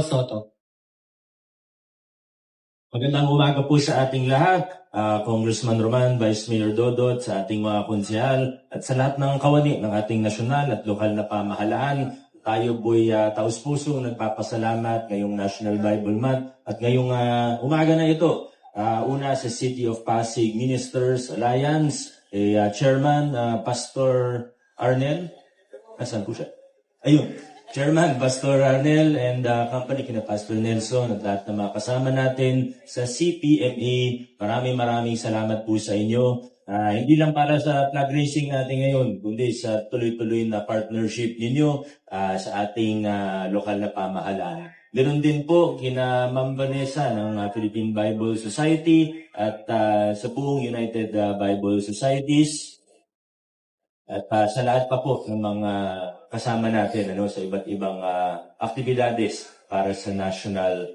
Soto. Magandang umaga po sa ating lahat, Congressman Roman, Vice Mayor Dodot, sa ating mga konsehal, at sa lahat ng kawani ng ating nasyonal at lokal na pamahalaan. Tayo po'y taus-puso nagpapasalamat ngayong National Bible Month at ngayong umaga na ito. Una sa City of Pasig Ministers Alliance, Chairman Pastor Arnel. Asan po siya? Ayun. Chairman, Pastor Arnel and company kina Pastor Nelson at lahat ng mga kasama natin sa CPMA. Maraming salamat po sa inyo. Hindi lang para sa flag raising natin ngayon, kundi sa tuloy-tuloy na partnership ninyo sa ating lokal na pamahalaan. Ganoon din po kina Ma'am Vanessa ng Philippine Bible Society at sa buong United Bible Societies. At sa lahat pa po ng mga kasama natin sa iba't ibang aktibidades para sa National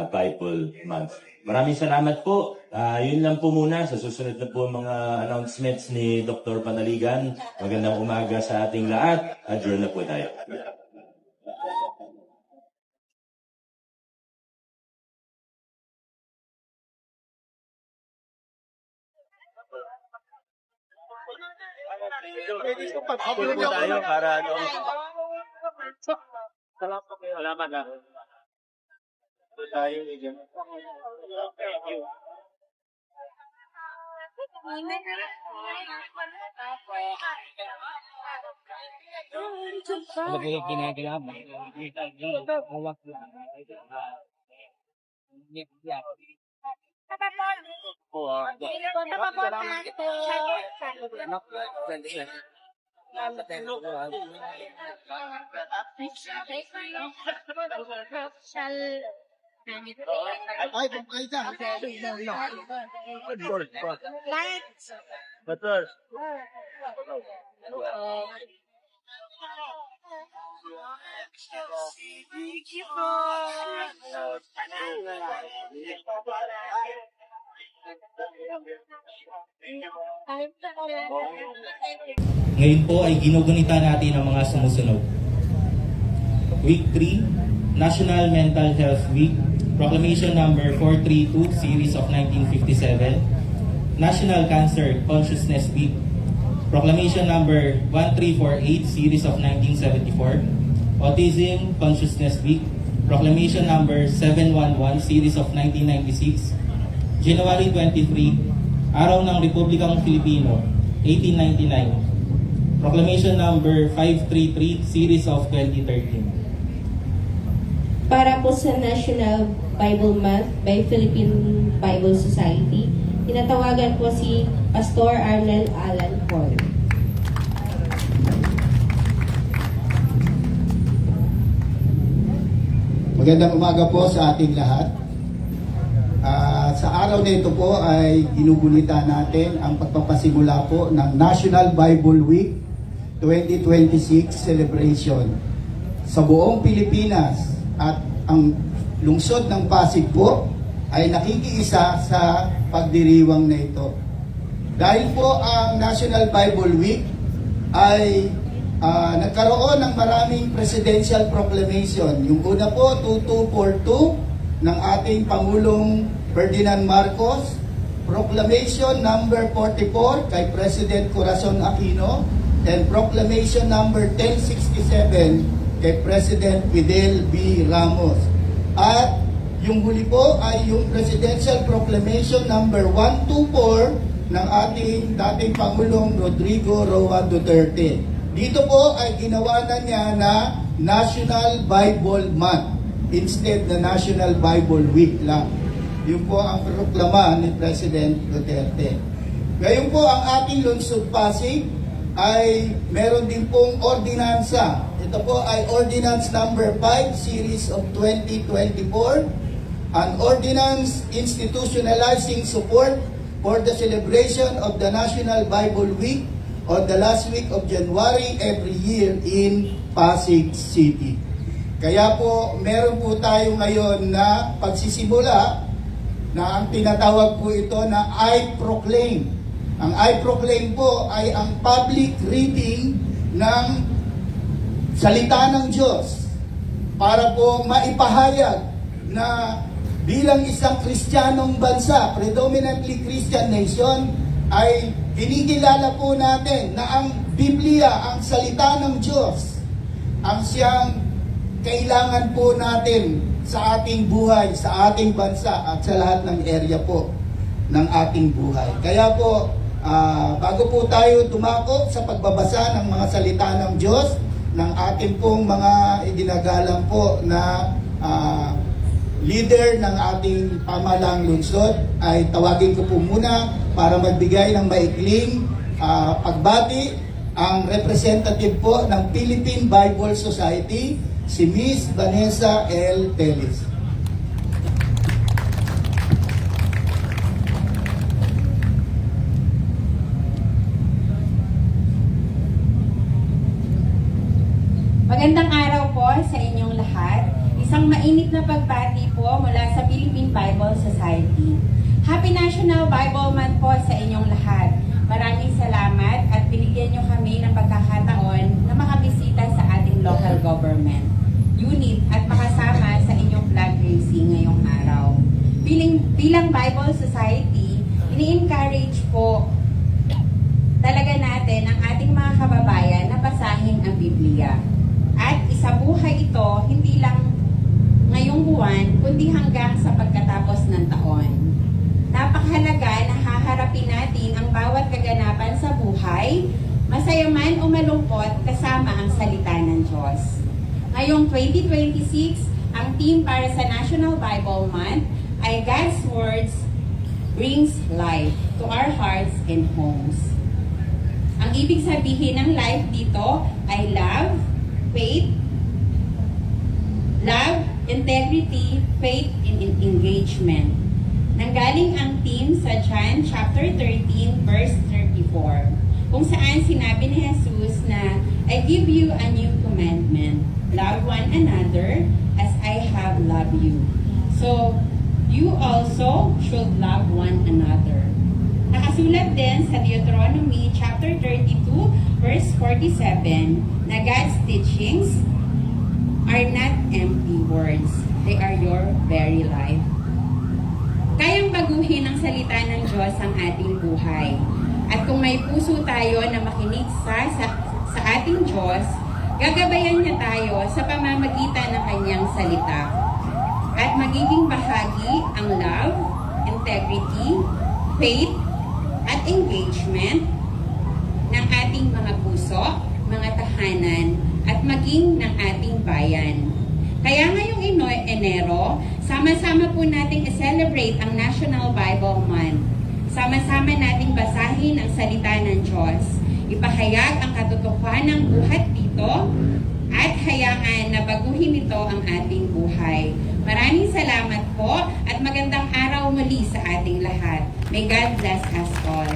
Bible Month. Maraming salamat po. Yun lang po muna. Sa susunod na po mga announcements ni Dr. Panaligan. Magandang umaga sa ating lahat. Adjourn na po tayo. Pwede ko tayo para ano. Salamat na. Tayo medyo. Thank you. Ano po yung ginagawa mo? Hawak lang. Ay, bumbay ka. Betul. Ngayon po ay ginugunita natin ang mga sumusunod. Week 3, National Mental Health Week, Proclamation number 432, Series of 1957, National Cancer Consciousness Week, Proclamation number 1348, Series of 1974, Autism Consciousness Week, Proclamation number 711, Series of 1996, January 23, Araw ng Republikang Pilipino, 1899, Proclamation number 533, Series of 2013. Para po sa National Bible Month by Philippine Bible Society, tinatawagan po si Pastor Arnel Alan Paul. Magandang umaga po sa ating lahat. Sa araw na ito po ay ginugunita natin ang pagpapasimula po ng National Bible Week 2026 celebration sa buong Pilipinas, at ang lungsod ng Pasig po ay nakikiisa sa pagdiriwang na ito. Dahil po ang National Bible Week ay nagkaroon ng maraming presidential proclamation. Yung una po, 2242 ng ating Pangulong Ferdinand Marcos, Proclamation number 44 kay President Corazon Aquino, and Proclamation number 1067 kay President Fidel B. Ramos. At yung huli po ay yung Presidential Proclamation number 124 ng ating dating Pangulong Rodrigo Roa Duterte. Dito po ay ginawa na niya na National Bible Month instead na National Bible Week lang. Yun po ang proklama ni President Duterte. Ngayon po ang ating lungsod Pasig ay meron din pong ordinansa. Ito po ay Ordinance number 5, Series of 2024, an ordinance institutionalizing support for the celebration of the National Bible Week on the last week of January every year in Pasig City. Kaya po, meron po tayo ngayon na pagsisimula na ang tinatawag po ito na I Proclaim. Ang I Proclaim po ay ang public reading ng salita ng Diyos para po maipahayag na bilang isang Kristiyanong bansa, predominantly Christian nation, ay kinikilala po natin na ang Biblia, ang salita ng Diyos, ang siyang kailangan po natin sa ating buhay, sa ating bansa at sa lahat ng area po ng ating buhay. Kaya po, bago po tayo dumako sa pagbabasa ng mga salita ng Diyos, ng ating pong mga idinagalang po na leader ng ating pamahalang lungsod, ay tawagin ko po muna para magbigay ng maikling pagbati ang representative po ng Philippine Bible Society, si Miss Vanessa L. Telis. Magandang araw po sa inyong lahat. Isang mainit na pagbati po mula sa Philippine Bible Society. Happy National Bible Month po sa inyong lahat. Maraming salamat at binigyan nyo kami ng pagkakataon na makabisita sa ating local government unit at makasama sa inyong flag raising ngayong araw. Bilang Bible Society, ini-encourage po talaga natin ang ating mga kababayan na basahin ang Biblia. At isabuhay ito hindi lang ngayong buwan, kundi hanggang sa pagkatapos ng taon. Napakahalaga na haharapin natin ang bawat kaganapan sa buhay, masaya man o malungkot, kasama ang salita ng Diyos. Ngayong 2026, ang theme para sa National Bible Month ay God's Words brings life to our hearts and homes. Ang ibig sabihin ng life dito ay love, faith, integrity, faith, and engagement. Nanggaling ang theme sa John chapter 13 verse 34, kung saan sinabi ni Jesus na, I give you a new commandment, love one another as I have loved you. So, you also should love one another. Nakasulat din sa Deuteronomy chapter 32 verse 47 na God's teachings are not empty words. They are your very life. Kayang baguhin ng salita ng Diyos ang ating buhay. At kung may puso tayo na makinig sa ating Diyos, gagabayan niya tayo sa pamamagitan ng kanyang salita. At magiging bahagi ang love, integrity, faith, at engagement ng ating mga puso, mga tahanan, at maging ng ating bayan. Kaya ngayong Enero, sama-sama po nating i-celebrate ang National Bible Month. Sama-sama nating basahin ang salita ng Diyos. Ipahayag ang katotohanan ng buhat dito at hayaan na baguhin ito ang ating buhay. Maraming salamat po at magandang araw muli sa ating lahat. May God bless us all.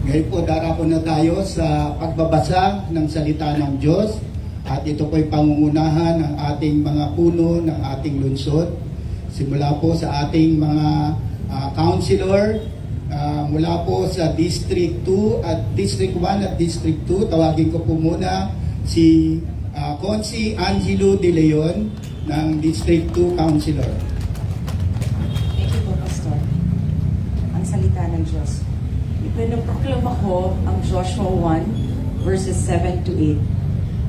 Ngayon po, darako na tayo sa pagbabasa ng salita ng Diyos. At ito po'y pangungunahan ng ating mga puno ng ating lungsod. Simula po sa ating mga councilor, mula po sa District 2 at District 1 at District 2. Tawagin ko po muna si Consi Angelo De Leon ng District 2 Councilor. Thank you po, Pastor. Ang salita ng Diyos. Ipinaproklama ko ang Joshua 1 verses 7 to 8.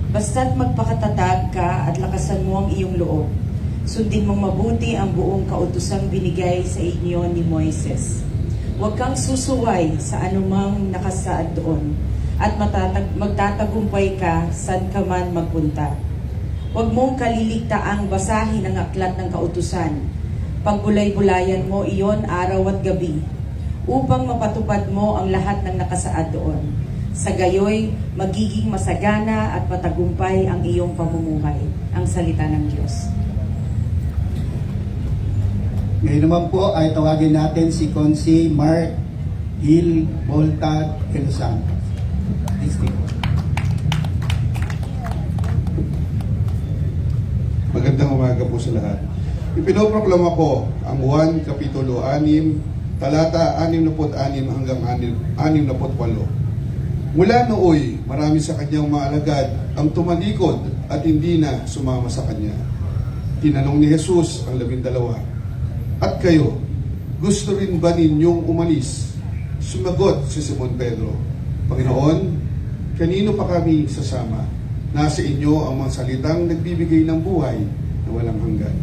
Basta't magpakatatag ka at lakasan mo ang iyong loob. Sundin mong mabuti ang buong kautosang binigay sa inyo ni Moises. Huwag kang susuway sa anumang nakasaad doon at magtatagumpay ka saan ka man magpunta. Huwag mong kaliligtaang basahin ang aklat ng kautusan. Pagbulay-bulayan mo iyon araw at gabi upang mapatupad mo ang lahat ng nakasaad doon. Sa gayoy, magiging masagana at matagumpay ang iyong pamumuhay. Ang salita ng Diyos. Ngayon naman po ay tawagin natin si Consi Mark Gil Volta Elusan. Magandang umaga po sa lahat. Ipinoproklama ko ang 1 Kapitulo 6, talata 66 hanggang 68. Mula nooy, marami sa kanyang mga alagad ang tumalikod at hindi na sumama sa kanya. Tinanong ni Jesus ang 12, "At kayo, gusto rin ba ninyong umalis?" Sumagot si Simon Pedro, "Panginoon, kanino pa kami sasama? Nasa inyo ang mga salitang nagbibigay ng buhay na walang hanggan."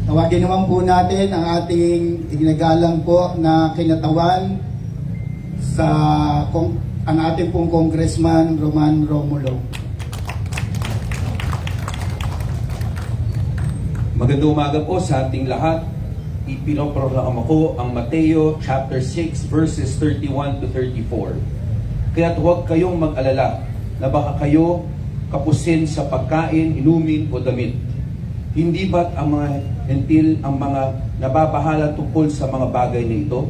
Tawagin naman po natin ang ating iginagalang po na kinatawan sa ang ating pong Congressman Roman Romulo. Magandang umaga po sa ating lahat. Ipinoproklama ko ang Mateo chapter 6 verses 31 to 34. Kaya't huwag kayong mag-alala na baka kayo kapusin sa pagkain, inumin o damit. Hindi ba't ang mga hentil ang mga nababahala tungkol sa mga bagay na ito?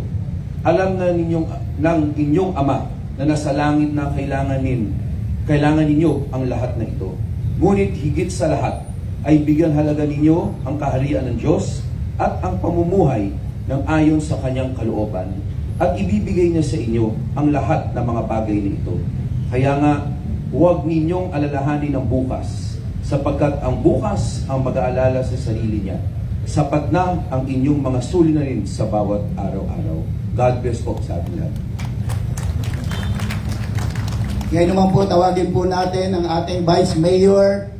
Alam na ng inyong Ama na nasa langit na kailangan ninyo ang lahat na ito. Ngunit higit sa lahat ay bigyan halaga ninyo ang kaharian ng Diyos at ang pamumuhay ng ayon sa kanyang kalooban, at ibibigay niya sa inyo ang lahat ng mga bagay na ito. Kaya nga, huwag ninyong alalahanin ang bukas, sapagkat ang bukas ang mag-aalala sa sarili niya. Sapat na ang inyong mga suliranin sa bawat araw-araw. God bless po sa ating lahat. Ngayon naman po, tawagin po natin ang ating Vice Mayor,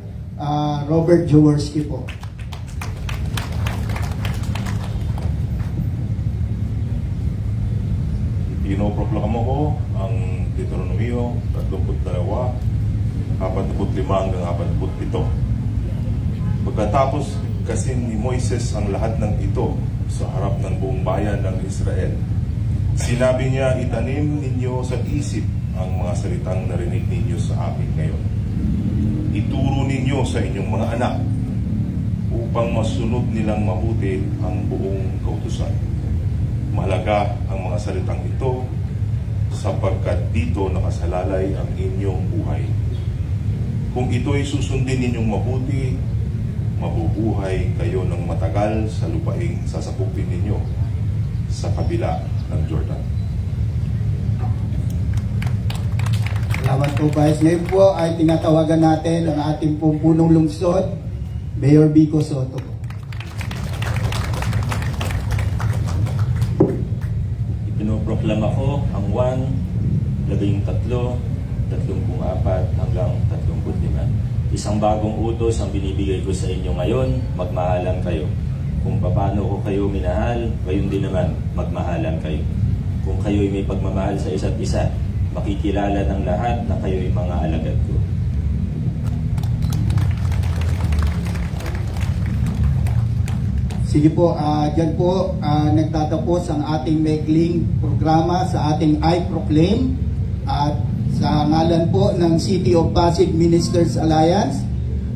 Robert Jaworski po. Pinoproklamo ko ang Deuteronomio 32, 45 hanggang 47. Pagkatapos kasi ni Moises ang lahat ng ito sa harap ng buong bayan ng Israel, sinabi niya, "Itanim ninyo sa isip ang mga salitang narinig ninyo sa akin ngayon. Ituro ninyo sa inyong mga anak upang masunod nilang mabuti ang buong kautusan. Mahalaga ang mga salitang ito sapagkat dito nakasalalay ang inyong buhay. Kung ito'y susundin ninyong mabuti, mabubuhay kayo ng matagal sa lupaing sasakupin ninyo sa kabila ng Jordan." Salamat po, Vice. Ngayon po ay tinatawagan natin ang ating pong punong lungsod, Mayor Vico Soto. Ipinoproklama ko ang 1, 13, 34 hanggang 35. Isang bagong utos ang binibigay ko sa inyo ngayon, magmahalan kayo. Kung paano ko kayo minahal, gayon din naman magmahalan kayo. Kung kayo'y may pagmamahal sa isa't isa, makikilala ng lahat na kayo'y mga alagad ko. Sige po, dyan po nagtatapos ang ating maikling programa sa ating I Proclaim. At sa ngalan po ng City of Pasig Ministers Alliance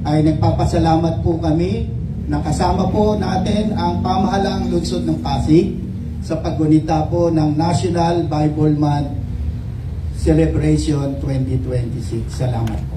ay nagpapasalamat po kami na kasama po natin ang pamahalaang lungsod ng Pasig sa paggunita po ng National Bible Month Celebration 2026. Salamat po.